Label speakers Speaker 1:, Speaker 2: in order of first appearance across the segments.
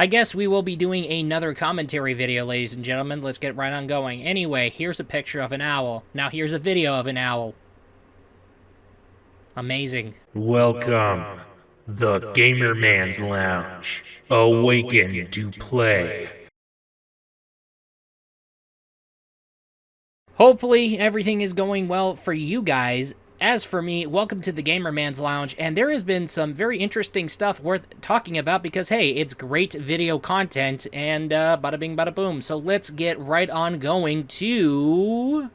Speaker 1: I guess we will be doing another commentary video, ladies and gentlemen. Let's get right on going. Anyway, here's a picture of an owl. Now here's a video of an owl. Amazing.
Speaker 2: Welcome, the Gamer Man's Lounge. Awaken to play.
Speaker 1: Hopefully everything is going well for you guys. As for me, welcome to the Gamer Man's Lounge, and there has been some very interesting stuff worth talking about because, hey, it's great video content, and bada bing, bada boom. So let's get right on going to,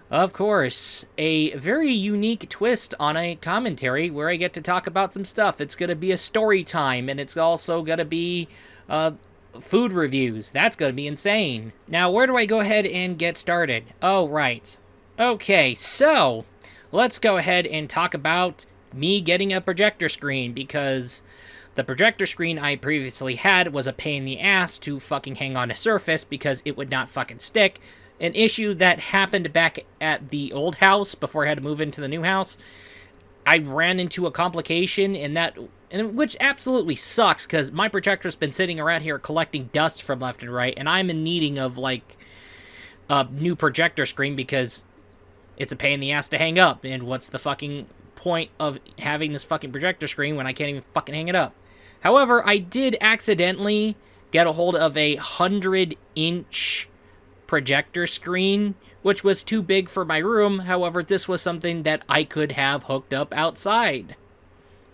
Speaker 1: of course, a very unique twist on a commentary where I get to talk about some stuff. It's going to be a story time, and it's also going to be food reviews. That's going to be insane. Now, where do I go ahead and get started? Oh, right. Okay, so let's go ahead and talk about me getting a projector screen, because the projector screen I previously had was a pain in the ass to fucking hang on a surface because it would not fucking stick. An issue that happened back at the old house before I had to move into the new house. I ran into a complication which absolutely sucks, because my projector's been sitting around here collecting dust from left and right, and I'm in needing of, like, a new projector screen because it's a pain in the ass to hang up, and what's the fucking point of having this fucking projector screen when I can't even fucking hang it up? However, I did accidentally get a hold of a 100-inch projector screen, which was too big for my room. However, this was something that I could have hooked up outside.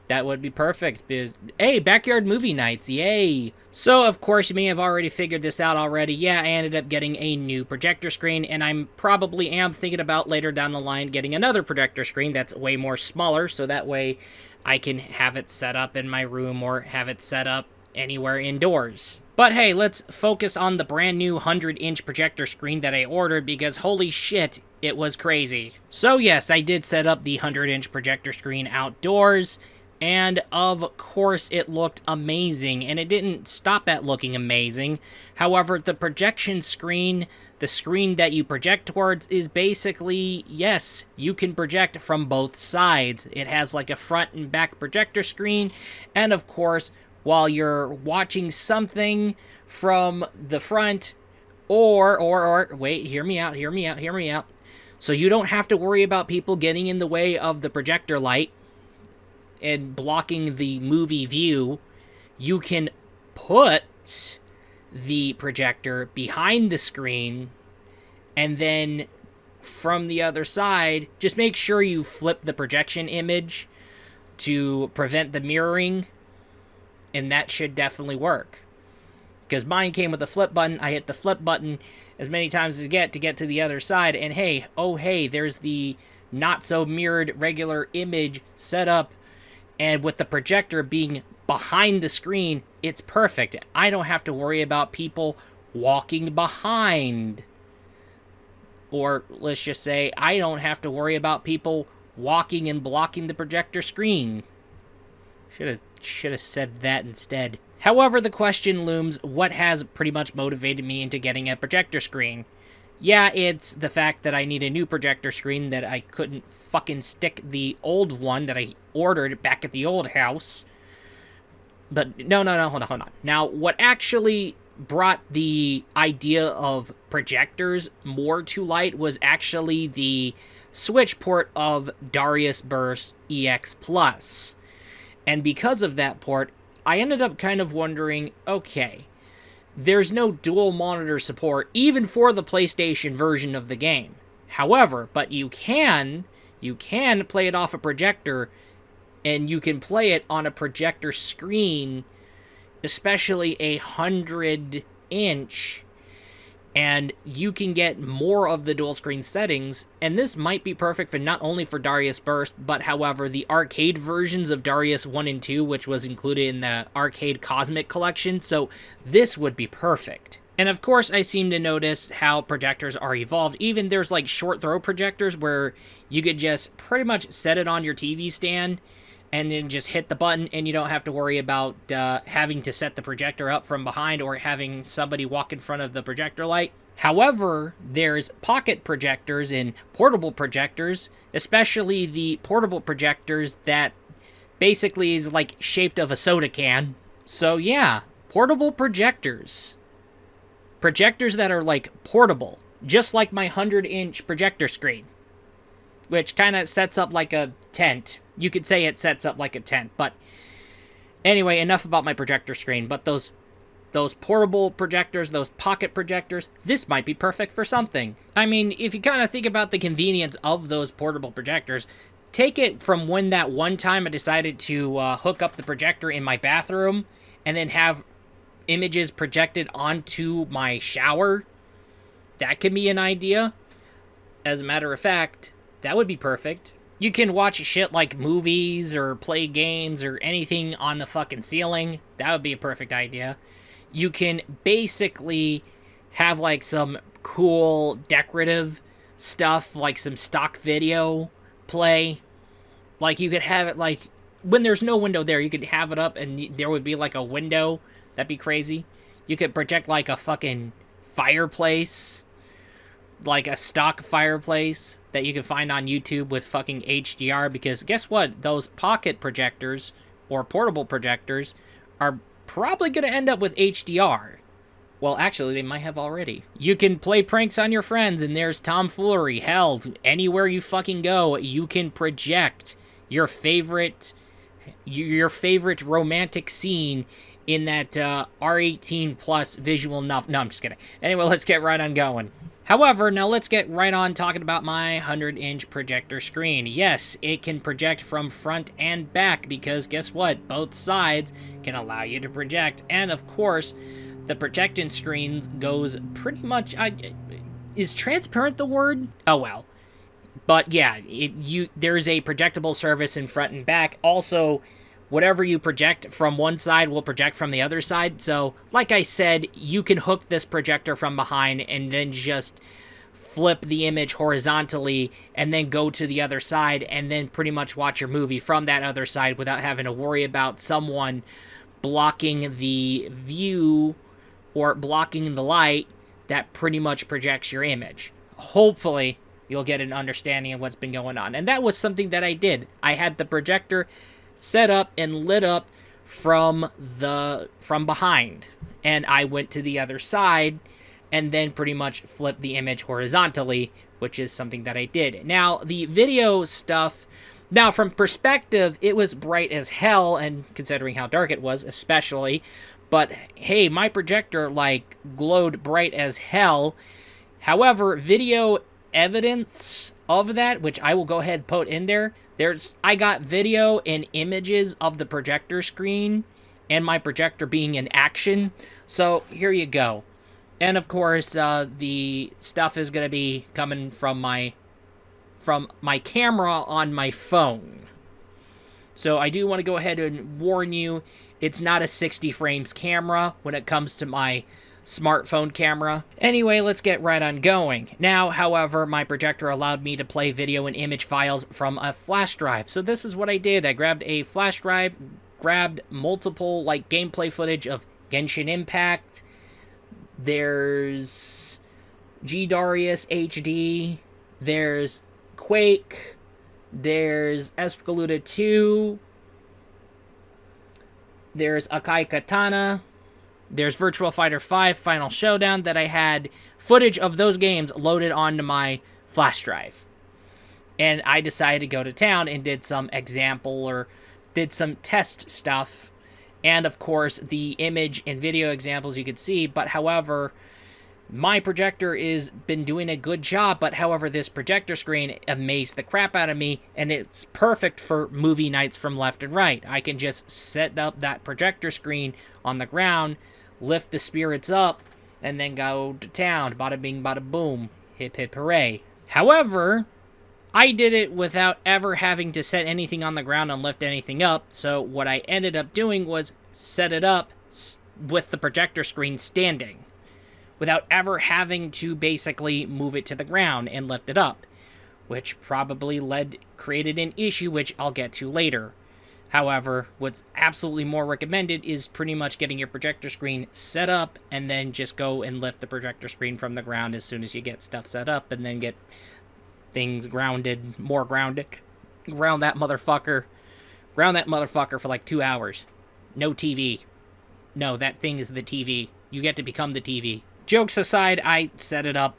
Speaker 1: That would be perfect, because, hey, backyard movie nights, yay! So, of course, you may have already figured this out already. Yeah, I ended up getting a new projector screen, and I'm probably thinking about later down the line getting another projector screen that's way more smaller, so that way I can have it set up in my room or have it set up anywhere indoors. But hey, let's focus on the brand new 100-inch projector screen that I ordered, because holy shit, it was crazy. So yes, I did set up the 100-inch projector screen outdoors, and of course it looked amazing, and it didn't stop at looking amazing. However, the projection screen, the screen that you project towards, is basically, yes, you can project from both sides. It has like a front and back projector screen, and of course, while you're watching something from the front, or wait, hear me out. So you don't have to worry about people getting in the way of the projector light and blocking the movie view. You can put the projector behind the screen, and then from the other side, just make sure you flip the projection image to prevent the mirroring, and that should definitely work. Because mine came with a flip button. I hit the flip button as many times as I get to the other side, and hey, oh hey, there's the not so mirrored regular image set up, and with the projector being behind the screen, it's perfect. I don't have to worry about people walking behind. Or let's just say, I don't have to worry about people walking and blocking the projector screen. Should have said that instead. However, the question looms, what has pretty much motivated me into getting a projector screen? Yeah, it's the fact that I need a new projector screen, that I couldn't fucking stick the old one that I ordered back at the old house. But no, hold on. Now, what actually brought the idea of projectors more to light was actually the Switch port of Darius Burst EX Plus. And because of that port, I ended up kind of wondering, okay, there's no dual monitor support even for the PlayStation version of the game. However, but you can play it off a projector, and you can play it on a projector screen, especially a 100-inch, and you can get more of the dual screen settings, and this might be perfect for not only for Darius Burst, but however, the arcade versions of Darius 1 and 2, which was included in the Arcade Cosmic Collection, so this would be perfect. And of course, I seem to notice how projectors are evolved. Even there's like short throw projectors where you could just pretty much set it on your TV stand and then just hit the button, and you don't have to worry about having to set the projector up from behind or having somebody walk in front of the projector light. However, there's pocket projectors and portable projectors, especially the portable projectors that basically is like shaped of a soda can. So yeah, portable projectors. Projectors that are, like, portable. Just like my 100-inch projector screen. Which kind of sets up like a tent. You could say it sets up like a tent, but... Anyway, enough about my projector screen, but those portable projectors, those pocket projectors, this might be perfect for something. I mean, if you kind of think about the convenience of those portable projectors, take it from when that one time I decided to hook up the projector in my bathroom and then have images projected onto my shower. That could be an idea. As a matter of fact, that would be perfect. You can watch shit like movies or play games or anything on the fucking ceiling. That would be a perfect idea. You can basically have like some cool decorative stuff, like some stock video play. Like you could have it like, when there's no window there, you could have it up and there would be like a window. That'd be crazy. You could project like a fucking fireplace. Like a stock fireplace that you can find on YouTube with fucking HDR, because guess what? Those pocket projectors or portable projectors are probably going to end up with HDR. Well, actually, they might have already. You can play pranks on your friends, and there's tomfoolery. Hell, anywhere you fucking go, you can project your favorite romantic scene in that R18 plus visual novel. No, I'm just kidding. Anyway, let's get right on going. However, now let's get right on talking about my 100-inch projector screen. Yes, it can project from front and back because guess what? Both sides can allow you to project. And of course, the projection screen goes pretty much... is transparent the word? Oh well. But yeah, there's a projectable surface in front and back. Also, whatever you project from one side will project from the other side. So, like I said, you can hook this projector from behind and then just flip the image horizontally and then go to the other side and then pretty much watch your movie from that other side without having to worry about someone blocking the view or blocking the light that pretty much projects your image. Hopefully, you'll get an understanding of what's been going on. And that was something that I did. I had the projector set up and lit up from behind, and I went to the other side and then pretty much flipped the image horizontally, which is something that I did. Now the video stuff, now from perspective, it was bright as hell, and considering how dark it was especially, but hey, my projector like glowed bright as hell. However, video evidence of that, which I will go ahead and put in there, I got video and images of the projector screen and my projector being in action. So here you go. And of course, the stuff is going to be coming from my camera on my phone. So I do want to go ahead and warn you, it's not a 60 frames camera when it comes to my smartphone camera. Anyway, let's get right on going. Now, however, my projector allowed me to play video and image files from a flash drive. So this is what I did. I grabbed a flash drive, grabbed multiple like gameplay footage of Genshin Impact. There's G-Darius HD. There's Quake. There's Escaluda 2. There's Akai Katana. There's Virtua Fighter 5 Final Showdown that I had footage of those games loaded onto my flash drive. And I decided to go to town and did some example or did some test stuff. And of course, the image and video examples you could see. But however, my projector has been doing a good job. But however, this projector screen amazed the crap out of me. And it's perfect for movie nights from left and right. I can just set up that projector screen on the ground, lift the spirits up, and then go to town. Bada bing, bada boom. Hip hip hooray. However, I did it without ever having to set anything on the ground and lift anything up. So what I ended up doing was set it up with the projector screen standing, without ever having to basically move it to the ground and lift it up, which probably created an issue, which I'll get to later. However, what's absolutely more recommended is pretty much getting your projector screen set up and then just go and lift the projector screen from the ground as soon as you get stuff set up and then get things grounded, more grounded. Ground that motherfucker for like 2 hours. No TV. No, that thing is the TV. You get to become the TV. Jokes aside, I set it up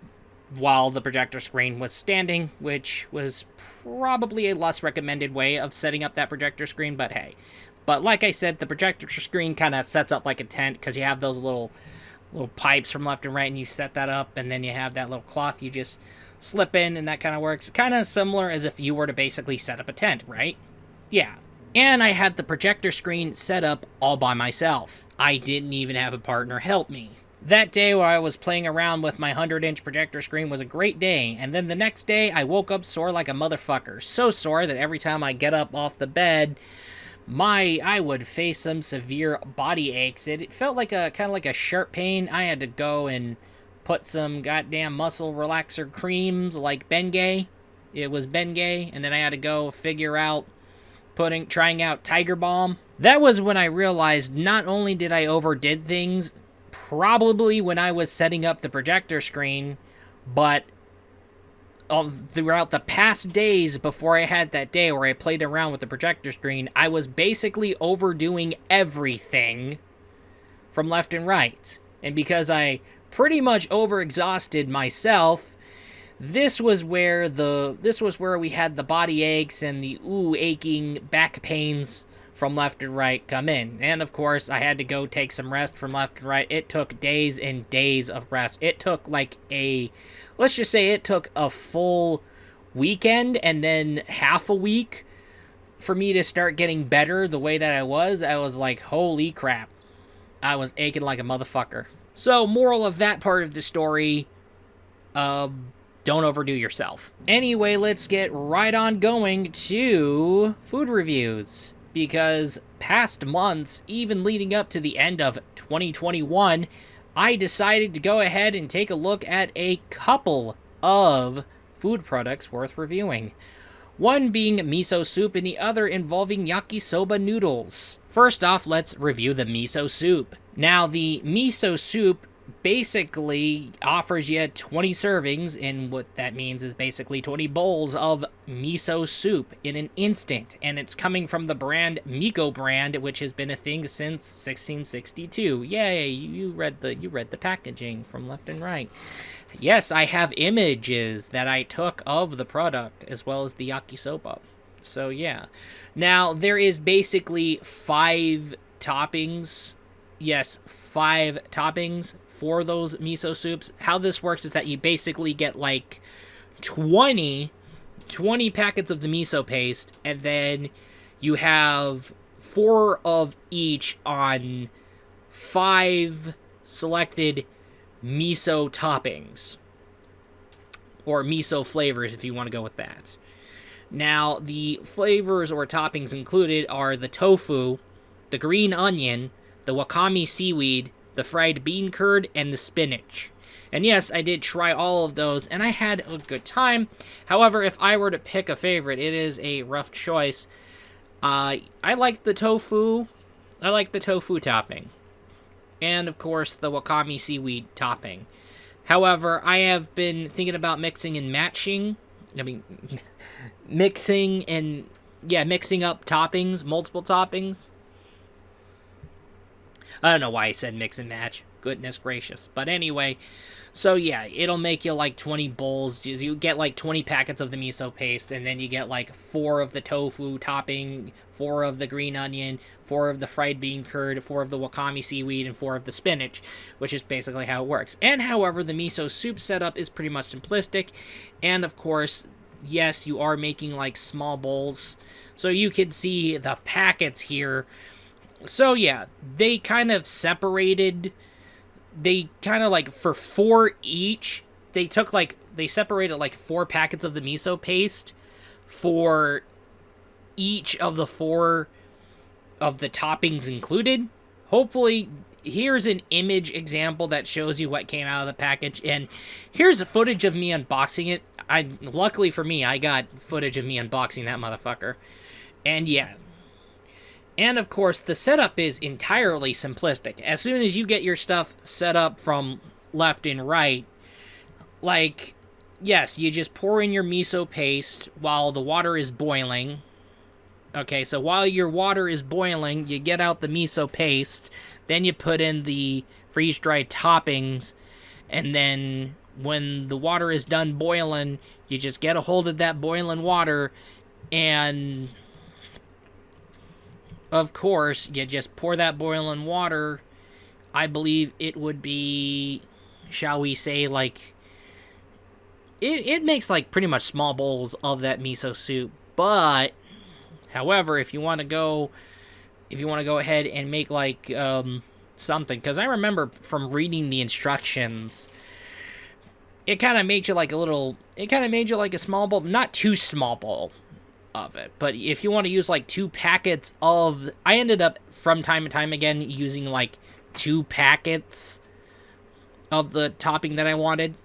Speaker 1: while the projector screen was standing, which was probably a less recommended way of setting up that projector screen, but hey. But like I said, the projector screen kind of sets up like a tent because you have those little pipes from left and right, and you set that up, and then you have that little cloth you just slip in, and that kind of works. Kind of similar as if you were to basically set up a tent, right? Yeah. And I had the projector screen set up all by myself. I didn't even have a partner help me. That day where I was playing around with my 100-inch projector screen was a great day, and then the next day I woke up sore like a motherfucker. So sore that every time I get up off the bed, I would face some severe body aches. It felt like kind of like a sharp pain. I had to go and put some goddamn muscle relaxer creams like Bengay. It was Bengay, and then I had to go figure out trying out Tiger Balm. That was when I realized not only did I overdid things, probably when I was setting up the projector screen, but throughout the past days before I had that day where I played around with the projector screen, I was basically overdoing everything from left and right. And because I pretty much overexhausted myself, this was where we had the body aches and the aching back pains from left and right come in. And of course, I had to go take some rest from left and right. It took days and days of rest. It took let's just say it took a full weekend and then half a week for me to start getting better the way that I was. I was like, holy crap. I was aching like a motherfucker. So, moral of that part of the story, don't overdo yourself. Anyway, let's get right on going to food reviews. Because past months, even leading up to the end of 2021, I decided to go ahead and take a look at a couple of food products worth reviewing. One being miso soup and the other involving yakisoba noodles. First off, let's review the miso soup. Now, the miso soup basically offers you 20 servings, and what that means is basically 20 bowls of miso soup in an instant, and it's coming from the brand Miko brand, which has been a thing since 1662. Yay, you read the packaging from left and right. Yes, I have images that I took of the product as well as the yakisoba. So yeah. Now, there is basically 5 toppings. Yes, 5 toppings for those miso soups. How this works is that you basically get like 20 packets of the miso paste, and then you have 4 of each on 5 selected miso toppings, or miso flavors if you want to go with that. Now, the flavors or toppings included are the tofu, the green onion, the wakame seaweed, the fried bean curd, and the spinach. And yes, I did try all of those, and I had a good time. However, if I were to pick a favorite, it is a rough choice. I like the tofu. I like the tofu topping. And, of course, the wakame seaweed topping. However, I have been thinking about mixing up toppings, multiple toppings. I don't know why I said mix and match. Goodness gracious. But anyway, so yeah, it'll make you like 20 bowls. You get like 20 packets of the miso paste, and then you get like 4 of the tofu topping, 4 of the green onion, 4 of the fried bean curd, 4 of the wakame seaweed, and 4 of the spinach, which is basically how it works. And however, the miso soup setup is pretty much simplistic. And of course, yes, you are making like small bowls. So you can see the packets here. So yeah, they kind of separated, for 4 each, they separated like 4 packets of the miso paste for each of the 4 of the toppings included. Hopefully, here's an image example that shows you what came out of the package, and here's a footage of me unboxing it. Luckily for me, I got footage of me unboxing that motherfucker. And yeah. And of course, the setup is entirely simplistic. As soon as you get your stuff set up from left and right, like, yes, you just pour in your miso paste while the water is boiling. Okay, so while your water is boiling, you get out the miso paste. Then you put in the freeze-dried toppings, and then when the water is done boiling, you just get a hold of that boiling water, and of course, you just pour that boiling water. I believe it would be, shall we say, like, it makes like pretty much small bowls of that miso soup. But however, if you want to go ahead and make like something, because I remember from reading the instructions, it kind of made you like a small bowl, not too small bowl of it. But if you want to use like 2 packets of, I ended up from time to time again using like 2 packets of the topping that I wanted,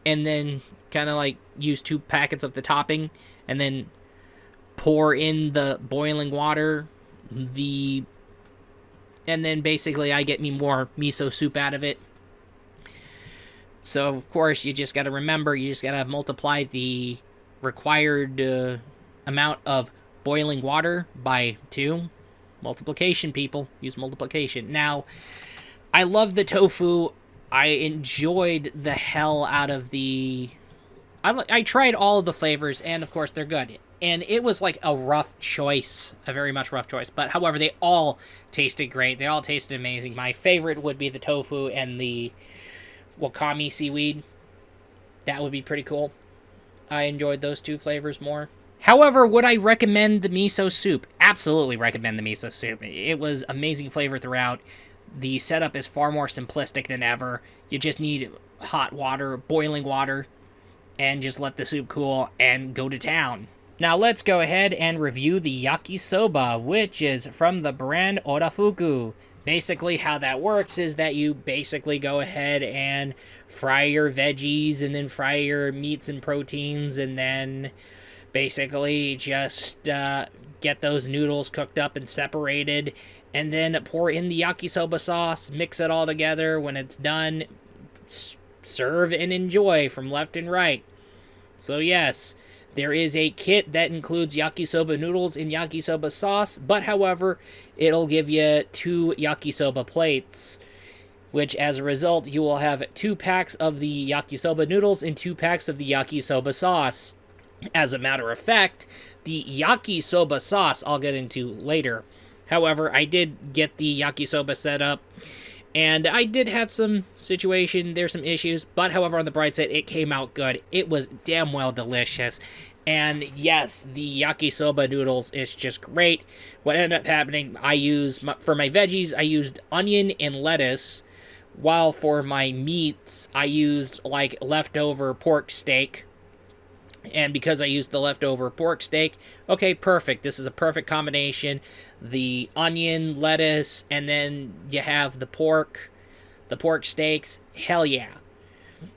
Speaker 1: and then kind of like use 2 packets of the topping, and then pour in the boiling water, and then basically I get me more miso soup out of it. So of course you just got to remember, you just got to multiply the required amount of boiling water by 2. Multiplication, people. Use multiplication. Now, I love the tofu. I enjoyed the hell out of the... I tried all of the flavors, and of course they're good. And it was like a rough choice, a very much rough choice. But however, they all tasted great. They all tasted amazing. My favorite would be the tofu and the wakame seaweed. That would be pretty cool. I enjoyed those 2 flavors more. However, would I recommend the miso soup? Absolutely recommend the miso soup. It was amazing flavor throughout. The setup is far more simplistic than ever. You just need hot water, boiling water, and just let the soup cool and go to town. Now let's go ahead and review the yakisoba, which is from the brand Orafuku. Basically how that works is that you basically go ahead and fry your veggies, and then fry your meats and proteins, and then basically just get those noodles cooked up and separated, and then pour in the yakisoba sauce, mix it all together. When it's done, serve and enjoy from left and right. So yes, there is a kit that includes yakisoba noodles and yakisoba sauce, but however, it'll give you 2 yakisoba plates, which as a result, you will have 2 packs of the yakisoba noodles and 2 packs of the yakisoba sauce. As a matter of fact, the yakisoba sauce I'll get into later. However, I did get the yakisoba set up, and I did have some there's some issues, but however, on the bright side, it came out good. It was damn well delicious. And yes, the yakisoba noodles is just great. What ended up happening, for my veggies, I used onion and lettuce, while for my meats, I used like leftover pork steak. And because I used the leftover pork steak, okay, perfect. This is a perfect combination. The onion, lettuce, and then you have the pork steaks. Hell yeah.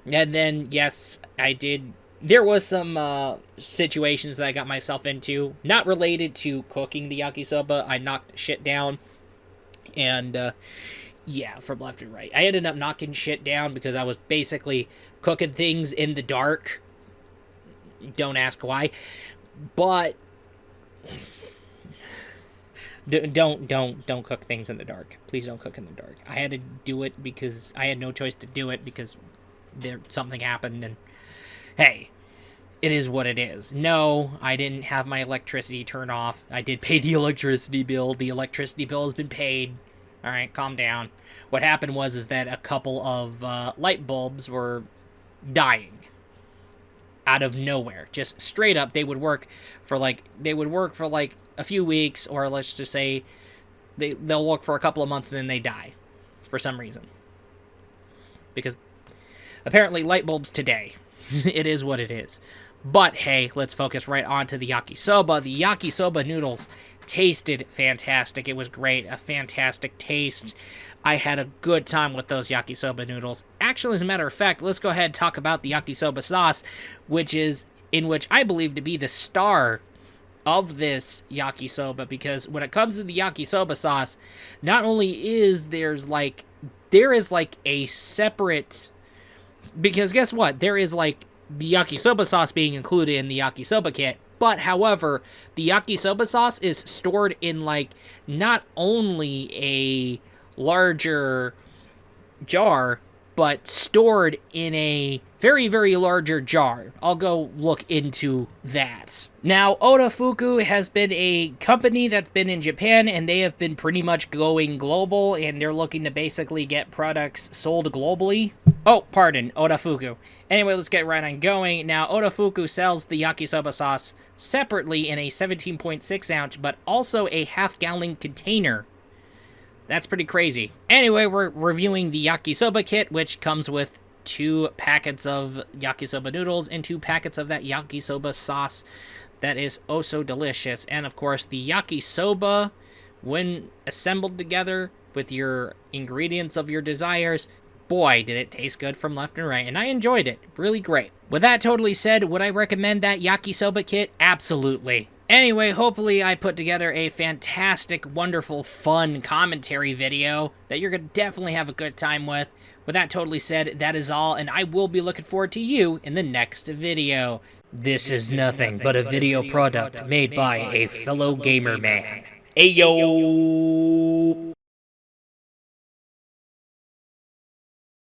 Speaker 1: And then, yes, I did. There was some situations that I got myself into, not related to cooking the yakisoba. I knocked shit down. And, yeah, from left and right. I ended up knocking shit down because I was basically cooking things in the dark. Don't ask why, but don't cook things in the dark. Please don't cook in the dark. I had to do it because I had no choice to do it because something happened, and hey, it is what it is. No, I didn't have my electricity turned off. I did pay the electricity bill. The electricity bill has been paid. All right, calm down. What happened is that a couple of light bulbs were dying out of nowhere. Just straight up, they would work for like a few weeks, or let's just say they'll work for a couple of months and then they die for some reason. Because apparently light bulbs today, it is what it is. But hey, let's focus right on to the yakisoba. The yakisoba noodles tasted fantastic. It was great, a fantastic taste. I had a good time with those yakisoba noodles. Actually, as a matter of fact, let's go ahead and talk about the yakisoba sauce, which I believe to be the star of this yakisoba, because when it comes to the yakisoba sauce, not only is there is a separate, because guess what? There is like the yakisoba sauce being included in the yakisoba kit, but however, the yakisoba sauce is stored in like not only a larger jar, but stored in a very, very larger jar. I'll go look into that. Now, Odafuku has been a company that's been in Japan, and they have been pretty much going global, and they're looking to basically get products sold globally. Oh, pardon, Odafuku. Anyway, let's get right on going. Now, Odafuku sells the yakisoba sauce separately in a 17.6 ounce, but also a half-gallon container. That's pretty crazy. Anyway, we're reviewing the yakisoba kit, which comes with 2 packets of yakisoba noodles and 2 packets of that yakisoba sauce that is oh so delicious. And of course, the yakisoba, when assembled together with your ingredients of your desires, boy, did it taste good from left and right, and I enjoyed it. Really great. With that totally said, would I recommend that yakisoba kit? Absolutely. Anyway, hopefully I put together a fantastic, wonderful, fun commentary video that you're going to definitely have a good time with. With that totally said, that is all, and I will be looking forward to you in the next video. This is nothing but a video product made by a fellow gamer man. Ayo!